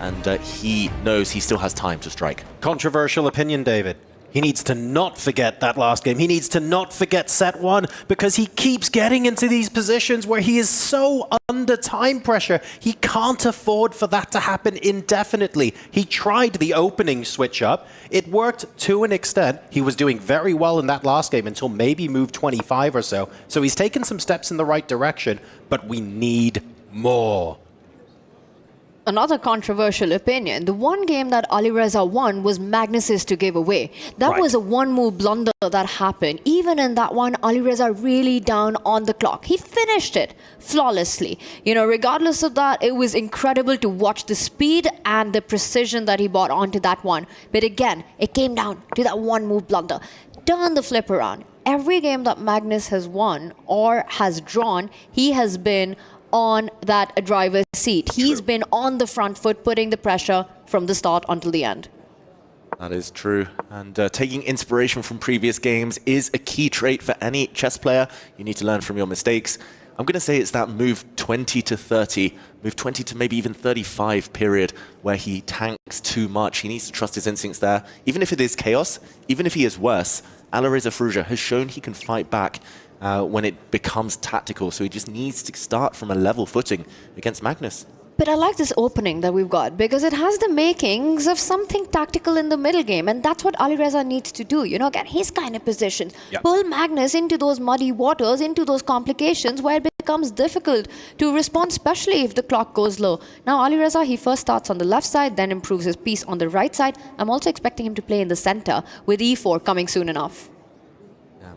and he knows he still has time to strike. Controversial opinion, David. He needs to not forget that last game. He needs to not forget set one, because he keeps getting into these positions where he is so under time pressure. He can't afford for that to happen indefinitely. He tried the opening switch up. It worked to an extent. He was doing very well in that last game until maybe move 25 or so. So he's taken some steps in the right direction, but we need more. Another controversial opinion. The one game that Alireza won was Magnus's to give away. That was a one-move blunder that happened. Even in that one, Alireza really down on the clock. He finished it flawlessly. You know, regardless of that, it was incredible to watch the speed and the precision that he brought onto that one. But again, it came down to that one-move blunder. Turn the flip around. Every game that Magnus has won or has drawn, he has been on that driver's seat. He's been on the front foot, putting the pressure from the start until the end. That is true. And taking inspiration from previous games is a key trait for any chess player. You need to learn from your mistakes. I'm going to say it's that move 20 to 30, move 20 to maybe even 35 period where he tanks too much. He needs to trust his instincts there. Even if it is chaos, even if he is worse, Alireza Firouzja has shown he can fight back when it becomes tactical. So he just needs to start from a level footing against Magnus. But I like this opening that we've got because it has the makings of something tactical in the middle game. And that's what Alireza needs to do. You know, get his kind of positions. Yep. Pull Magnus into those muddy waters, into those complications where it becomes difficult to respond, especially if the clock goes low. Now, Alireza, he first starts on the left side, then improves his piece on the right side. I'm also expecting him to play in the center with e4 coming soon enough.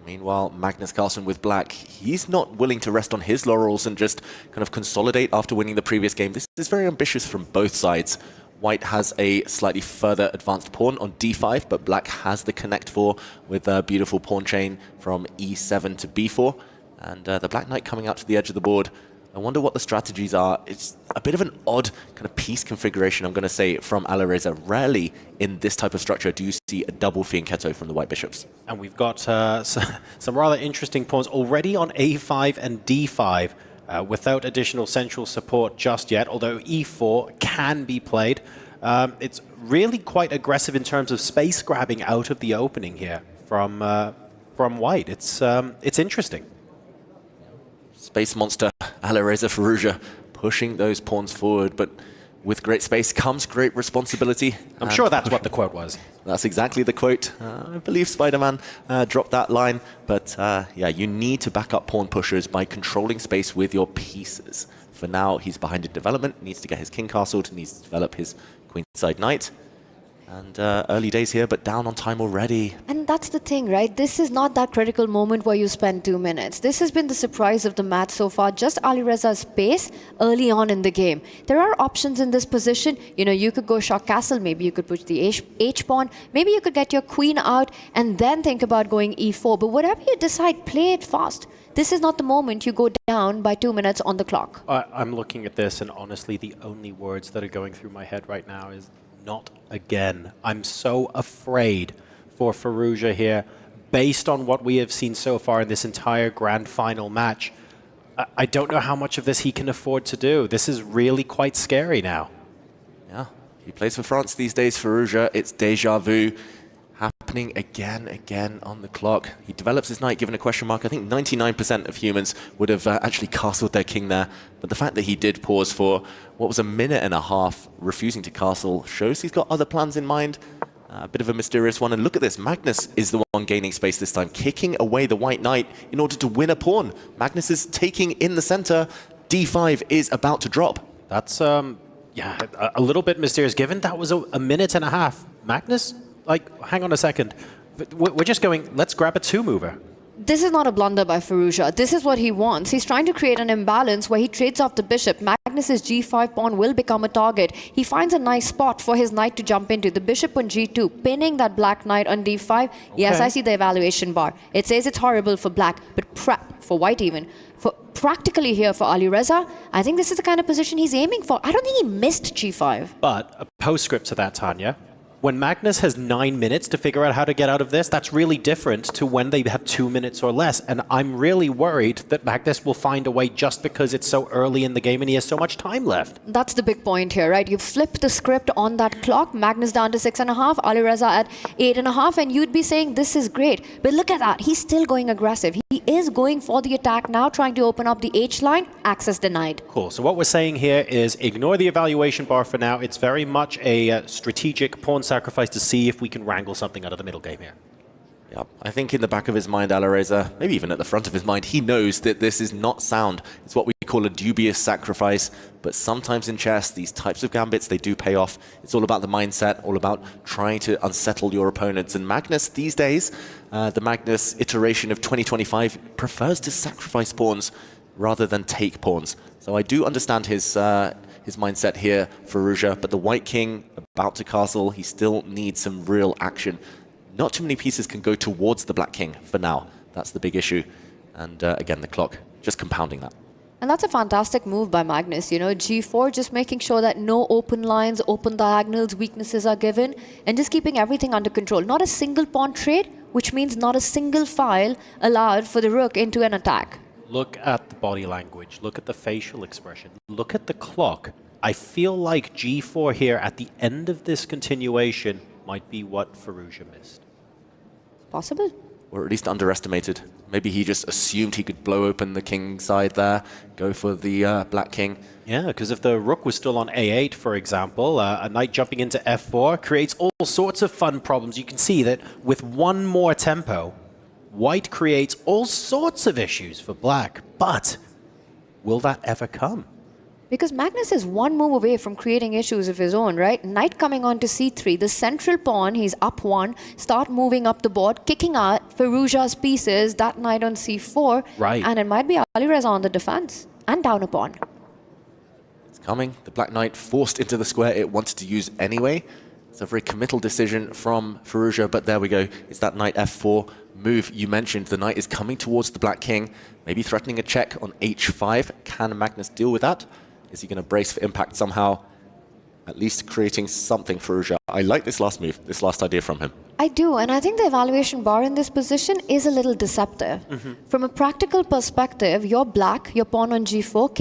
Meanwhile, Magnus Carlsen with black, he's not willing to rest on his laurels and just kind of consolidate after winning the previous game. This is very ambitious from both sides. White has a slightly further advanced pawn on d5, but black has the connect 4 with a beautiful pawn chain from e7 to b4. And the black knight coming out to the edge of the board. I wonder what the strategies are. It's a bit of an odd kind of piece configuration, I'm going to say, from Alireza. Rarely in this type of structure do you see a double fianchetto from the white bishops. And we've got some rather interesting pawns already on a5 and d5 without additional central support just yet, although e4 can be played. It's really quite aggressive in terms of space grabbing out of the opening here from white. It's interesting. Space monster Alireza Firouzja pushing those pawns forward, but with great space comes great responsibility. I'm sure that's what the quote was. That's exactly the quote. I believe Spider-Man dropped that line, but yeah, you need to back up pawn pushers by controlling space with your pieces. For now, he's behind in development, needs to get his king castled, needs to develop his queenside knight. And early days here, but down on time already. And that's the thing, right? This is not that critical moment where you spend 2 minutes. This has been the surprise of the match so far, just Alireza's pace early on in the game. There are options in this position. You know, you could go shock castle, maybe you could push the H-pawn, maybe you could get your queen out and then think about going E4. But whatever you decide, play it fast. This is not the moment you go down by 2 minutes on the clock. I'm looking at this, and honestly, the only words that are going through my head right now is not again. I'm so afraid for Firouzja here, based on what we have seen so far in this entire grand final match. I don't know how much of this he can afford to do. This is really quite scary now. Yeah, he plays for France these days, Firouzja. It's déjà vu. Happening again on the clock. He develops his knight given a question mark. I think 99% of humans would have actually castled their king there. But the fact that he did pause for what was a minute and a half refusing to castle shows he's got other plans in mind. A bit of a mysterious one. And look at this. Magnus is the one gaining space this time, kicking away the white knight in order to win a pawn. Magnus is taking in the center. D5 is about to drop. That's, yeah, a little bit mysterious given that was a minute and a half. Magnus? Like, hang on a second. We're just going, let's grab a two-mover. This is not a blunder by Firouzja. This is what he wants. He's trying to create an imbalance where he trades off the bishop. Magnus's g5 pawn will become a target. He finds a nice spot for his knight to jump into. The bishop on g2, pinning that black knight on d5. Okay. Yes, I see the evaluation bar. It says it's horrible for black, but for white even. For practically here for Alireza, I think this is the kind of position he's aiming for. I don't think he missed g5. But a postscript to that, Tanya. When Magnus has 9 minutes to figure out how to get out of this, that's really different to when they have 2 minutes or less. And I'm really worried that Magnus will find a way just because it's so early in the game and he has so much time left. That's the big point here, right? You flip the script on that clock, Magnus down to 6.5, Alireza at 8.5, and you'd be saying this is great. But look at that, he's still going aggressive. He is going for the attack now, trying to open up the H line, access denied. Cool, so what we're saying here is ignore the evaluation bar for now. It's very much a strategic pawn sacrifice to see if we can wrangle something out of the middle game here. Yeah, I think in the back of his mind, Alireza, maybe even at the front of his mind, he knows that this is not sound. It's what we call a dubious sacrifice. But sometimes in chess, these types of gambits, they do pay off. It's all about the mindset, all about trying to unsettle your opponents. And Magnus, these days, the Magnus iteration of 2025 prefers to sacrifice pawns rather than take pawns. So I do understand his mindset here, Firouzja, but the White King about to castle, he still needs some real action. Not too many pieces can go towards the Black King for now. That's the big issue. And again, the clock just compounding that. And that's a fantastic move by Magnus, you know, G4, just making sure that no open lines, open diagonals, weaknesses are given, and just keeping everything under control. Not a single pawn trade, which means not a single file allowed for the rook into an attack. Look at the body language, look at the facial expression, look at the clock. I feel like G4 here at the end of this continuation might be what Firouzja missed. Possible. Or at least underestimated. Maybe he just assumed he could blow open the king side there, go for the Black King. Yeah, because if the rook was still on A8, for example, a knight jumping into F4 creates all sorts of fun problems. You can see that with one more tempo, White creates all sorts of issues for Black. But will that ever come? Because Magnus is one move away from creating issues of his own, right? Knight coming on to C3, the central pawn, he's up one, start moving up the board, kicking out Firouzja's pieces, that knight on C4. Right. And it might be Alireza on the defense and down a pawn. It's coming. The Black Knight forced into the square it wanted to use anyway. It's a very committal decision from Firouzja, but there we go. It's that knight F4 move you mentioned. The knight is coming towards the Black King, maybe threatening a check on H5. Can Magnus deal with that? Is he going to brace for impact somehow? At least creating something for Firouzja. I like this last move, this last idea from him. I do, and I think the evaluation bar in this position is a little deceptive. From a practical perspective, you're black, your pawn on G4,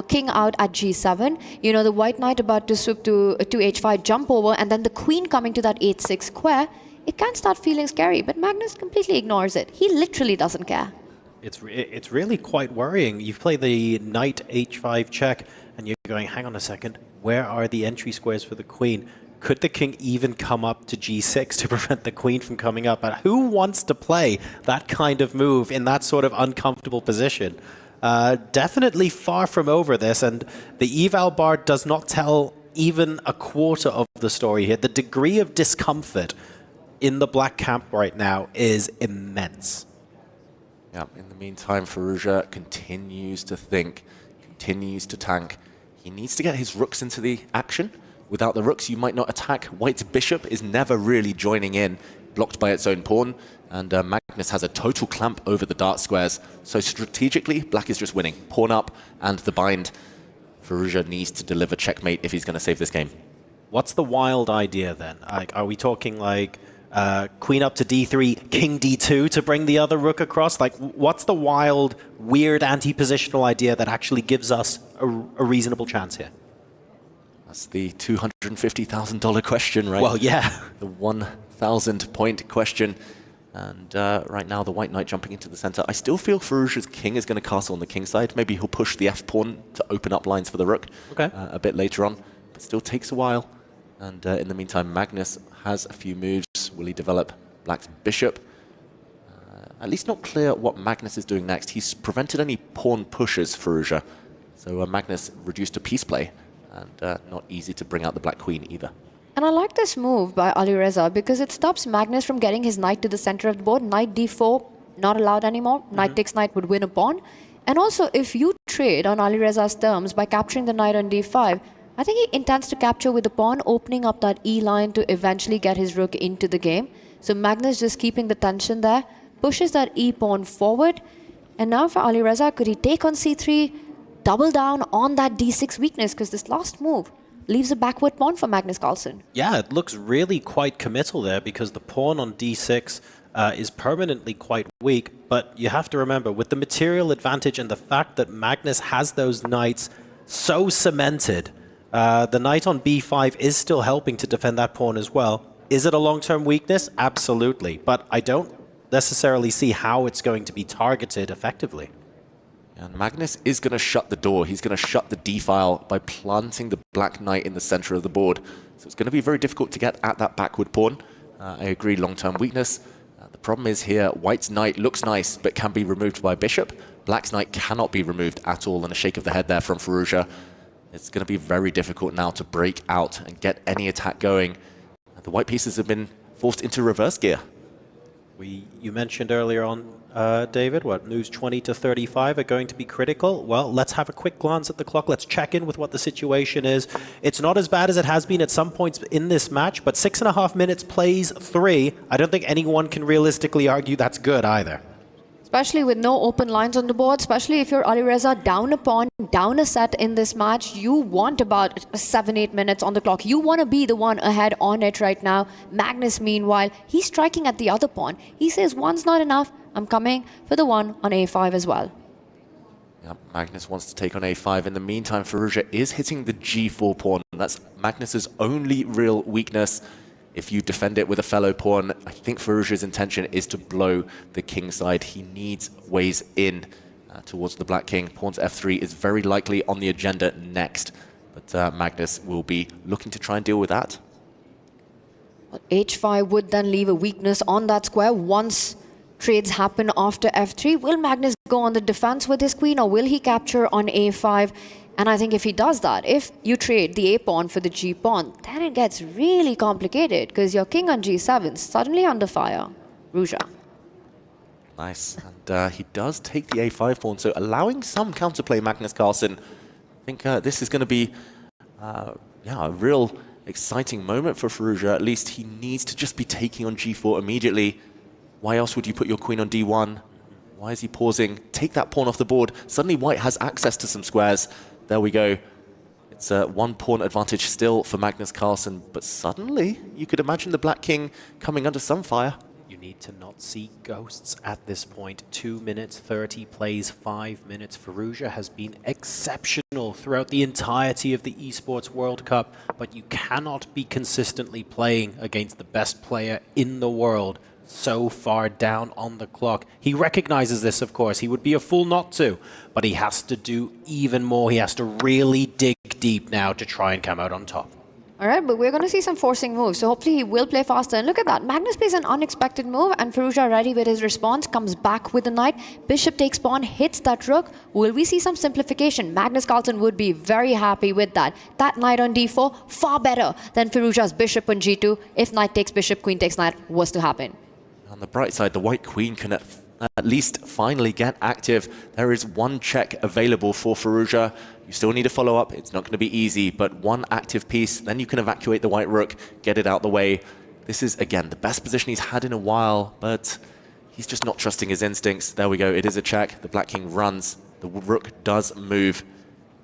king out at G7. You know, the white knight about to swoop to H5, jump over, and then the queen coming to that H6 square. It can start feeling scary, but Magnus completely ignores it. He literally doesn't care. It's really quite worrying. You've played the knight H5 check, and you're going, hang on a second, where are the entry squares for the queen? Could the king even come up to G6 to prevent the queen from coming up? And who wants to play that kind of move in that sort of uncomfortable position? Definitely far from over this, and the eval bar does not tell even a quarter of the story here. The degree of discomfort in the black camp right now is immense. Yeah, in the meantime, Firouzja continues to think, continues to tank. He needs to get his rooks into the action. Without the rooks, you might not attack. White's bishop is never really joining in, blocked by its own pawn. And Magnus has a total clamp over the dart squares. So strategically, black is just winning. Pawn up and the bind. Firouzja needs to deliver checkmate if he's going to save this game. What's the wild idea then? Like, are we talking like queen up to D3, king D2 to bring the other rook across? Like, what's the wild, weird anti-positional idea that actually gives us a reasonable chance here? That's the $250,000 question, right? Well, yeah. The 1,000-point question. And right now, the white knight jumping into the center. I still feel Firouzja's king is going to castle on the king side. Maybe he'll push the f-pawn to open up lines for the rook a bit later on. But still takes a while. And in the meantime, Magnus has a few moves. Will he develop black's bishop? At least not clear what Magnus is doing next. He's prevented any pawn pushes, Firouzja. So Magnus reduced to piece play. And not easy to bring out the black queen either. And I like this move by Alireza because it stops Magnus from getting his knight to the center of the board. Knight d4, not allowed anymore. Knight takes knight would win a pawn. And also, if you trade on Alireza's terms by capturing the knight on d5, I think he intends to capture with the pawn, opening up that E line to eventually get his rook into the game. So Magnus just keeping the tension there, pushes that E pawn forward. And now for Alireza, could he take on c3, double down on that d6 weakness? Because this last move leaves a backward pawn for Magnus Carlsen. Yeah, it looks really quite committal there because the pawn on d6 is permanently quite weak. But you have to remember, with the material advantage and the fact that Magnus has those knights so cemented, the knight on b5 is still helping to defend that pawn as well. Is it a long-term weakness? Absolutely. But I don't necessarily see how it's going to be targeted effectively. And Magnus is going to shut the door. He's going to shut the d-file by planting the black knight in the center of the board. So it's going to be very difficult to get at that backward pawn. I agree, long-term weakness. The problem is here, white's knight looks nice, but can be removed by bishop. Black's knight cannot be removed at all, and a shake of the head there from Firouzja. It's going to be very difficult now to break out and get any attack going. The white pieces have been forced into reverse gear. You mentioned earlier on, David, what, moves 20 to 35 are going to be critical? Well, let's have a quick glance at the clock. Let's check in with what the situation is. It's not as bad as it has been at some points in this match, but 6.5 minutes plays 3. I don't think anyone can realistically argue that's good either. Especially with no open lines on the board, especially if you're Alireza down a pawn, down a set in this match, you want about 7-8 minutes on the clock. You want to be the one ahead on it right now. Magnus, meanwhile, he's striking at the other pawn. He says, one's not enough, I'm coming for the one on a5 as well. Yep, Magnus wants to take on a5. In the meantime, Firouzja is hitting the g4 pawn. That's Magnus's only real weakness. If you defend it with a fellow pawn, I think Firouzja's intention is to blow the king side. He needs ways in towards the black king. Pawn to f3 is very likely on the agenda next, but Magnus will be looking to try and deal with that. Well, h5 would then leave a weakness on that square once trades happen after f3. Will Magnus go on the defense with his queen, or will he capture on a5? And I think if he does that, if you trade the a-pawn for the g-pawn, then it gets really complicated because your king on g7 is suddenly under fire. Firouzja. Nice. And he does take the a5 pawn, so allowing some counterplay, Magnus Carlsen. I think this is going to be a real exciting moment for Firouzja. At least he needs to just be taking on g4 immediately. Why else would you put your queen on d1? Why is he pausing? Take that pawn off the board. Suddenly white has access to some squares. There we go. It's a one pawn advantage still for Magnus Carlsen, but suddenly you could imagine the black king coming under some fire. You need to not see ghosts at this point. 2 minutes 30 plays 5 minutes. Firouzja has been exceptional throughout the entirety of the Esports World Cup, but you cannot be consistently playing against the best player in the world so far down on the clock. He recognizes this, of course. He would be a fool not to, but he has to do even more. He has to really dig deep now to try and come out on top. All right, but we're going to see some forcing moves, so hopefully he will play faster. And look at that. Magnus plays an unexpected move, and Firouzja, ready with his response, comes back with the knight. Bishop takes pawn, hits that rook. Will we see some simplification? Magnus Carlsen would be very happy with that. That knight on d4, far better than Firouzja's bishop on g2. If knight takes bishop, queen takes knight was to happen. On the bright side, the white queen can at least finally get active. There is one check available for Firouzja. You still need to follow up. It's not going to be easy, but one active piece, then you can evacuate the white rook, get it out the way. This is, again, the best position he's had in a while, but he's just not trusting his instincts. There we go. It is a check. The black king runs. The rook does move.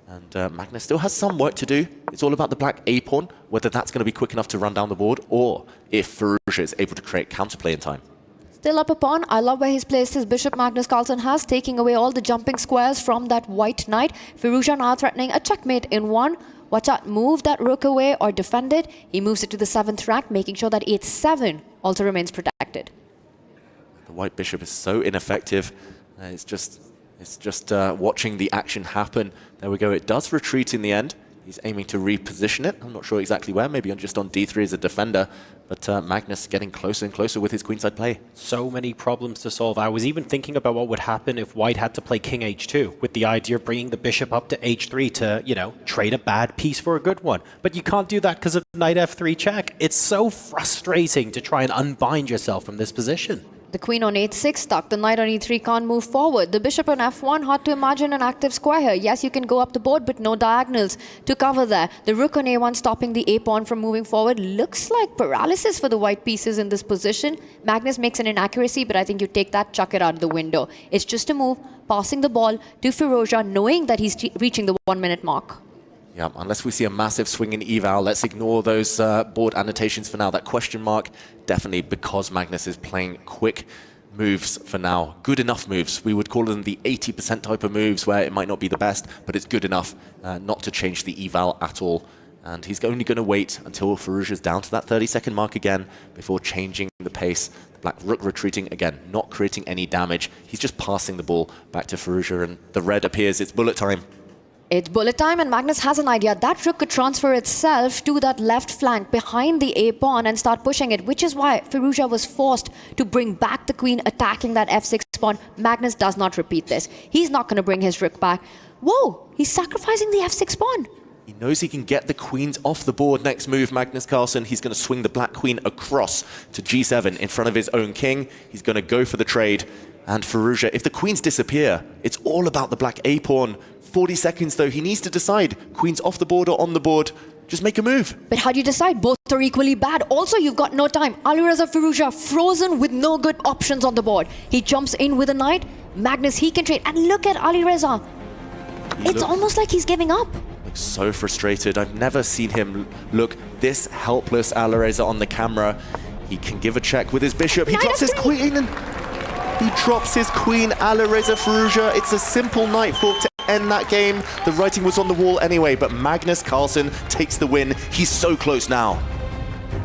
And Magnus still has some work to do. It's all about the black a-pawn, whether that's going to be quick enough to run down the board, or if Firouzja is able to create counterplay in time. Still up a pawn. I love where he's placed his bishop. Magnus Carlsen has, taking away all the jumping squares from that white knight. Firouzja now threatening a checkmate in one. Watch out, move that rook away or defend it. He moves it to the 7th rank, making sure that h7 also remains protected. The white bishop is so ineffective. It's just watching the action happen. There we go. It does retreat in the end. He's aiming to reposition it. I'm not sure exactly where. Maybe just on d3 as a defender. But Magnus getting closer and closer with his queenside play. So many problems to solve. I was even thinking about what would happen if white had to play king h2, with the idea of bringing the bishop up to h3 to, you know, trade a bad piece for a good one. But you can't do that because of knight f3 check. It's so frustrating to try and unbind yourself from this position. The queen on h6 stuck. The knight on e3 can't move forward. The bishop on f1, hard to imagine an active square here. Yes, you can go up the board, but no diagonals to cover there. The rook on a1 stopping the a-pawn from moving forward. Looks like paralysis for the white pieces in this position. Magnus makes an inaccuracy, but I think you take that, chuck it out of the window. It's just a move, passing the ball to Firouzja, knowing that he's reaching the 1 minute mark. Yeah, unless we see a massive swing in eval, let's ignore those board annotations for now. That question mark, definitely because Magnus is playing quick moves for now. Good enough moves. We would call them the 80% type of moves where it might not be the best, but it's good enough not to change the eval at all. And he's only going to wait until Firouzja's down to that 30-second mark again before changing the pace. The black rook retreating again, not creating any damage. He's just passing the ball back to Firouzja, and the red appears. It's bullet time. It's bullet time, and Magnus has an idea. That rook could transfer itself to that left flank behind the a-pawn and start pushing it, which is why Firouzja was forced to bring back the queen, attacking that f6 pawn. Magnus does not repeat this. He's not going to bring his rook back. Whoa, he's sacrificing the f6 pawn. He knows he can get the queens off the board. Next move, Magnus Carlsen, he's going to swing the black queen across to g7 in front of his own king. He's going to go for the trade. And Firouzja, if the queens disappear, it's all about the black a-pawn. 40 seconds, though. He needs to decide. Queen's off the board or on the board. Just make a move. But how do you decide? Both are equally bad. Also, you've got no time. Alireza Firouzja frozen with no good options on the board. He jumps in with a knight. Magnus, he can trade. And look at Alireza. It's almost like he's giving up. Looks so frustrated. I've never seen him look this helpless, Alireza, on the camera. He can give a check with his bishop. He drops his queen and he drops his queen, Alireza Firouzja. It's a simple knight fork to end that game. The writing was on the wall anyway, but Magnus Carlsen takes the win. He's so close now.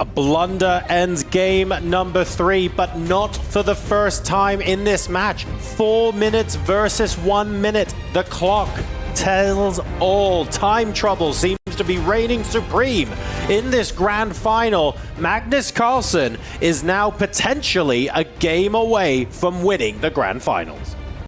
A blunder ends game number 3, but not for the first time in this match. 4 minutes versus 1 minute. The clock tells all. Time trouble seems to be reigning supreme in this grand final. Magnus Carlsen is now potentially a game away from winning the grand finals.